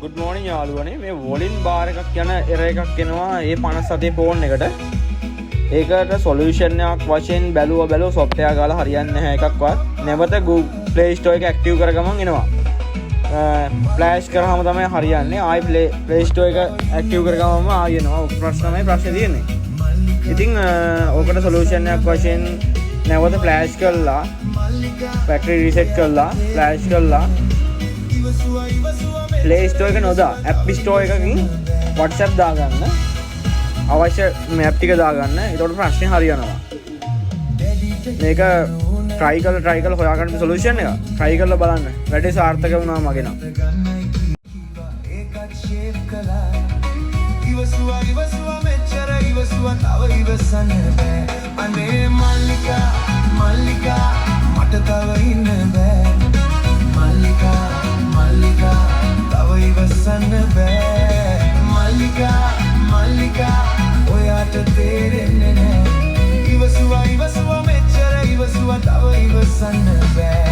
good morning යාළුවනේ මේ වොලින් bar එකක් යන error එකක් එනවා ඒ 57 ෆෝන් එකට. ඒකට සොලියුෂන් එකක් වශයෙන් බැලුවා software ගාලා හරියන්නේ නැහැ එකක්වත්. නැවත Google Play Store එක ඇක්ටිව් කරගමන් එනවා. ෆ්ලෑෂ් කරාම තමයි හරියන්නේ. ආයි Play Store එක ඇක්ටිව් කරගමම ආයි එනවා. ප්‍රශ්නේ තියෙන්නේ. ඉතින් ඕකට සොලියුෂන් එකක් වශයෙන් නැවත ෆ්ලෑෂ් කරලා බැටරි රීසෙට් කරලා ෆ්ලෑෂ් කරලා Play Store එක නොදා App Store එකකින් WhatsApp දාගන්න අවශ්‍ය map ටික දාගන්න. ඒකට ප්‍රශ්නේ හරියනවා. මේක try කරලා හොයාගන්න solution එක try කරලා බලන්න. වැඩේ සාර්ථක වුණා මගේ නම්. ඉවසුවා මෙච්චර ඉවසුවා තව ඉවසන්න බෑ. අනේ මල්ලිකා මට තව ඉන්න බෑ. මල්ලිකා තව ඉවසන්න බෑ. මල්ලිකා ඔයාට තේරෙන්නේ නෑ. ඉවසුවා මෙච්චර ඉවසුවා තව ඉවසන්න බෑ.